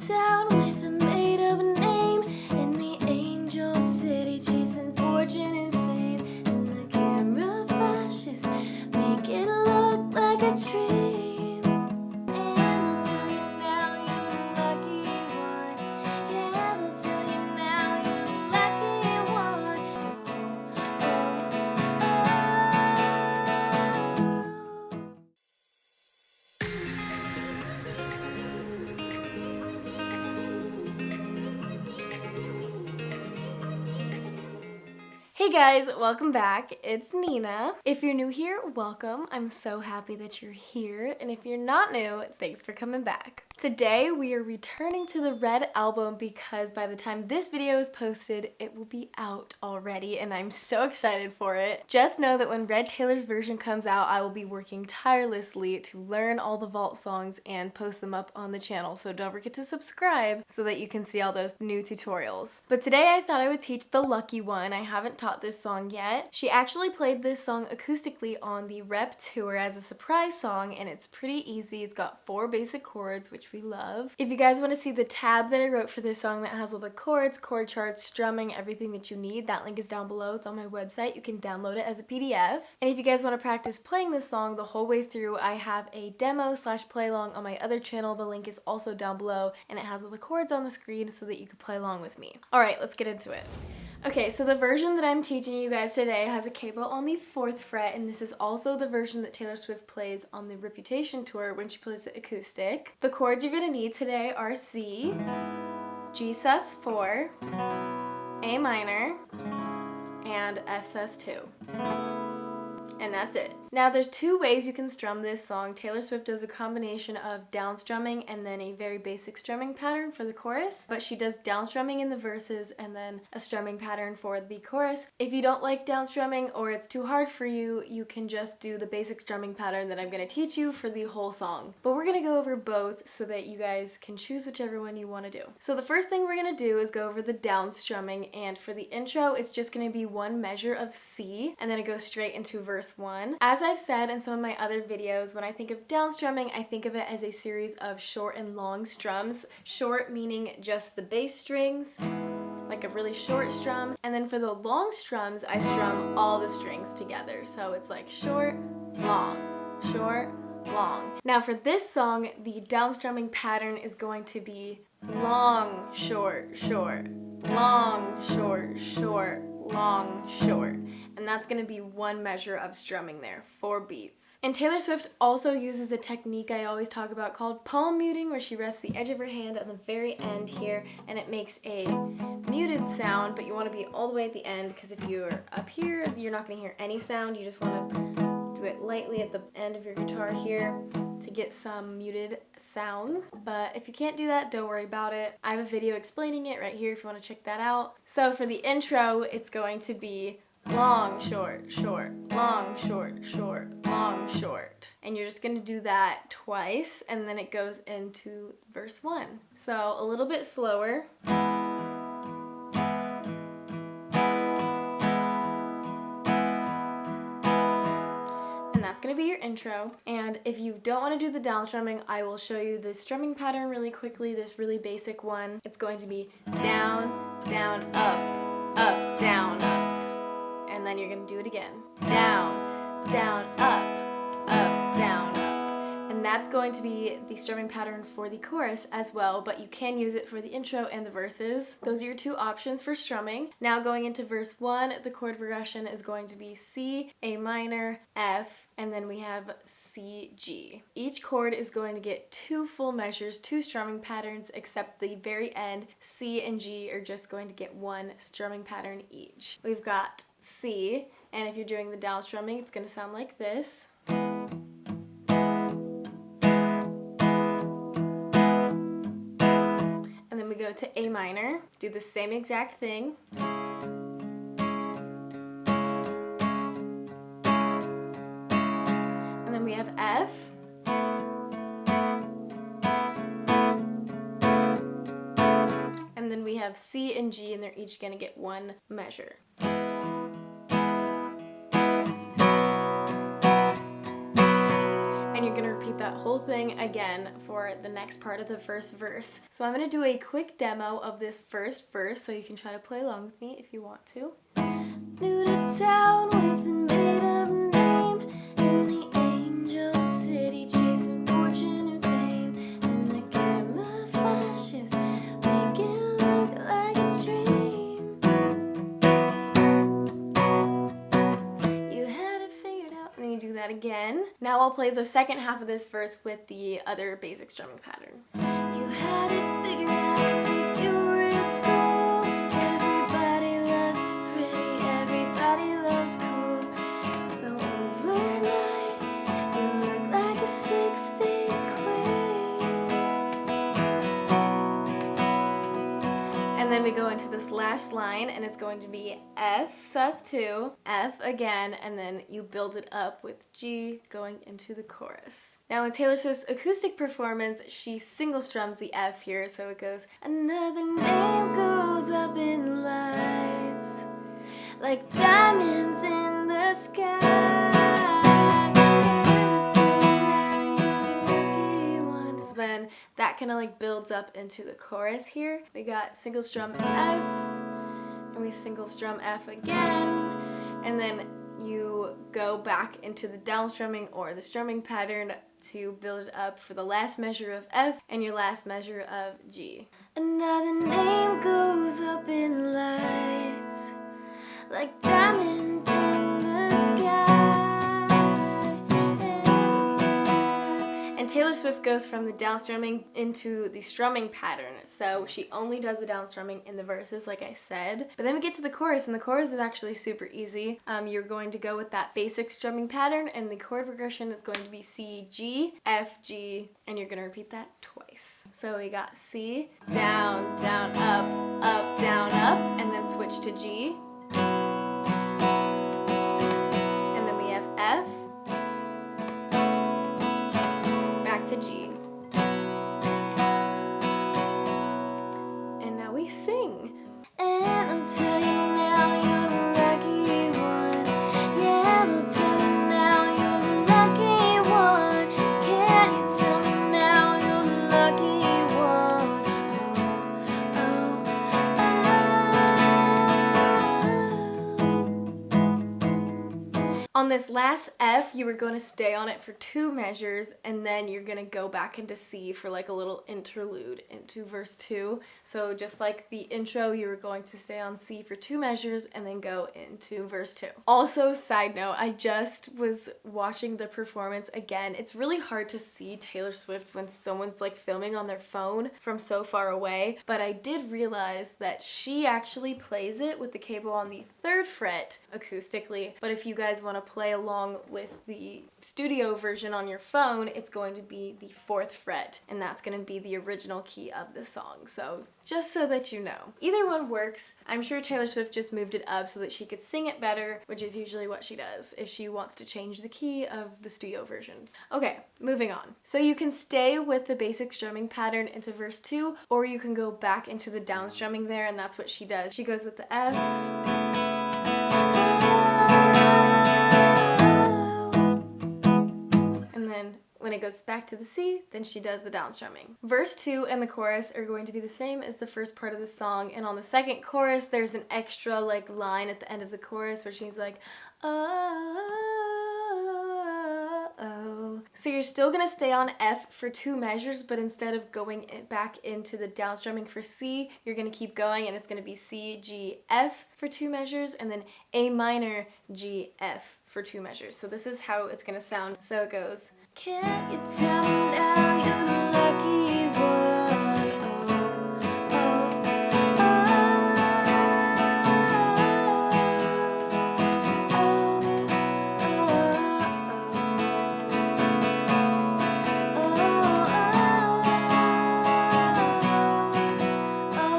town with a made-up name in the angel city, chasing fortune and fame. And the camera flashes make it look like a dream. And they'll tell you now you're the lucky one. Yeah, they'll tell you now you're the lucky one. Hey guys, welcome back. It's Nina. If you're new here, welcome. I'm so happy that you're here. And if you're not new, thanks for coming back. Today we are returning to the Red album because by the time this video is posted, it will be out already and I'm so excited for it. Just know that when Red Taylor's version comes out, I will be working tirelessly to learn all the vault songs and post them up on the channel. So don't forget to subscribe so that you can see all those new tutorials. But today I thought I would teach the lucky one. I haven't taught this song yet. She actually played this song acoustically on the rep tour as a surprise song and it's pretty easy. It's got 4 basic chords, which we love. If you guys want to see the tab that I wrote for this song that has all the chords, chord charts, strumming, everything that you need, that link is down below. It's on my website. You can download it as a PDF. And if you guys want to practice playing this song the whole way through, I have a demo/play along on my other channel. The link is also down below and it has all the chords on the screen so that you can play along with me. All right, let's get into it. Okay, so the version that I'm teaching you guys today has a capo on the 4th fret, and this is also the version that Taylor Swift plays on the Reputation tour when she plays it acoustic. The chords you're gonna need today are C, G sus4, A minor, and F sus2. And that's it. Now there's 2 ways you can strum this song. Taylor Swift does a combination of down strumming and then a very basic strumming pattern for the chorus, but she does down strumming in the verses and then a strumming pattern for the chorus. If you don't like down strumming or it's too hard for you, you can just do the basic strumming pattern that I'm going to teach you for the whole song. But we're going to go over both so that you guys can choose whichever one you want to do. So the first thing we're going to do is go over the down strumming, and for the intro it's just going to be 1 measure of C and then it goes straight into verse 1. As I've said in some of my other videos, when I think of down strumming, I think of it as a series of short and long strums. Short meaning just the bass strings, like a really short strum, and then for the long strums, I strum all the strings together. So it's like short, long, short, long. Now for this song, the down strumming pattern is going to be long, short, short, long, short, short, long, short. And that's going to be 1 measure of strumming there, 4 beats. And Taylor Swift also uses a technique I always talk about called palm muting, where she rests the edge of her hand on the very end here and it makes a muted sound, but you want to be all the way at the end because if you're up here, you're not going to hear any sound. You just want to do it lightly at the end of your guitar here to get some muted sounds. But if you can't do that, don't worry about it. I have a video explaining it right here if you want to check that out. So for the intro, it's going to be long, short, short, long, short, short, long, short. And you're just gonna do that twice and then it goes into verse 1. So a little bit slower. And that's gonna be your intro. And if you don't wanna do the down strumming, I will show you the strumming pattern really quickly, this really basic one. It's going to be down, down, up, up, down, up. And then you're going to do it again. Down, down, up, up, down, up. And that's going to be the strumming pattern for the chorus as well, but you can use it for the intro and the verses. Those are your 2 options for strumming. Now going into verse 1, the chord progression is going to be C, A minor, F, and then we have C, G. Each chord is going to get 2 full measures, 2 strumming patterns, except the very end, C and G are just going to get 1 strumming pattern each. We've got C, and if you're doing the down strumming, it's going to sound like this. And then we go to A minor, do the same exact thing. And then we have F. And then we have C and G, and they're each going to get 1 measure. and you're gonna repeat that whole thing again for the next part of the first verse. So I'm gonna do a quick demo of this first verse so you can try to play along with me if you want to. New to town with a made-up name, in the angel city chasing fortune and fame, and the camera flashes make it look like a dream. You had it figured out, and then you do that again. Now I'll play the second half of this verse with the other basic strumming pattern. You had it figured out since you were in school. Everybody loves pretty, everybody loves cool. So overnight, you look like a 60s queen. And then we go into this last line, and it's going to be F sus2, F again, and then you build it up with G going into the chorus. Now in Taylor Swift's acoustic performance, she single strums the F here, so it goes, another name goes up in lights, like diamonds in the sky. So then that kind of like builds up into the chorus here. We got single strum F, and we single strum F again, and then you go back into the down strumming or the strumming pattern to build it up for the last measure of F and your last measure of G. Another name goes up in lights, like diamonds in the sky. And Taylor Swift goes from the down strumming into the strumming pattern. So she only does the down strumming in the verses, like I said. But then we get to the chorus, and the chorus is actually super easy. You're going to go with that basic strumming pattern, and the chord progression is going to be C, G, F, G, and you're going to repeat that twice. So we got C, down, down, up, down, up, and then switch to G. And then we have F, back to G. And now we sing. And I'll tell you now you're the lucky one. Yeah, I'll tell you now you're the lucky one. Can you tell me now you're the lucky one? Oh, On this last F, you were going to stay on it for 2 measures, and then you're going to go back into C for like a little interlude into verse 2. So just like the intro, you were going to stay on C for 2 measures and then go into verse 2. Also, side note, I just was watching the performance again. It's really hard to see Taylor Swift when someone's like filming on their phone from so far away, but I did realize that she actually plays it with the cable on the 3rd fret acoustically. But if you guys want to play along with the studio version on your phone, it's going to be the 4th fret, and that's going to be the original key of the song. So just so that you know, either one works. I'm sure Taylor Swift just moved it up so that she could sing it better, which is usually what she does if she wants to change the key of the studio version. Okay, moving on. So you can stay with the basic strumming pattern into verse 2, or you can go back into the down strumming there, and that's what she does. She goes with the F, when it goes back to the C, then she does the down strumming. Verse 2 and the chorus are going to be the same as the first part of the song, and on the second chorus, there's an extra like line at the end of the chorus where she's like, oh. So you're still gonna stay on F for 2 measures, but instead of going back into the down strumming for C, you're gonna keep going, and it's gonna be C, G, F for 2 measures, and then A minor, G, F for 2 measures. So this is how it's gonna sound. So it goes, can't you tell me now you're the lucky one? Oh, oh,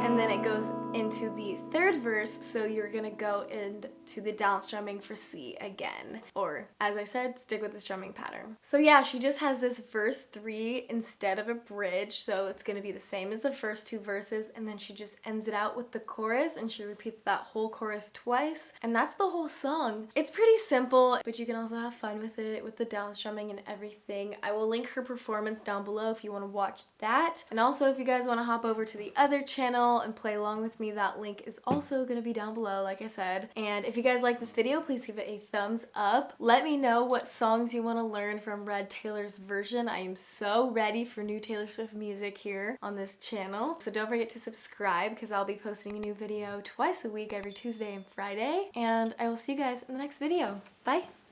And then it goes into the 3rd verse, so you're gonna go into to the down strumming for C again. Or, as I said, stick with the strumming pattern. So yeah, she just has this verse 3 instead of a bridge, so it's gonna be the same as the first 2 verses, and then she just ends it out with the chorus, and she repeats that whole chorus twice, and that's the whole song. It's pretty simple, but you can also have fun with it, with the down strumming and everything. I will link her performance down below if you want to watch that. And also, if you guys want to hop over to the other channel and play along with me, that link is also going to be down below, like I said. And if you guys like this video, please give it a thumbs up. Let me know what songs you want to learn from Red Taylor's version. I am so ready for new Taylor Swift music here on this channel. So don't forget to subscribe, because I'll be posting a new video twice a week, every Tuesday and Friday. And I will see you guys in the next video. Bye!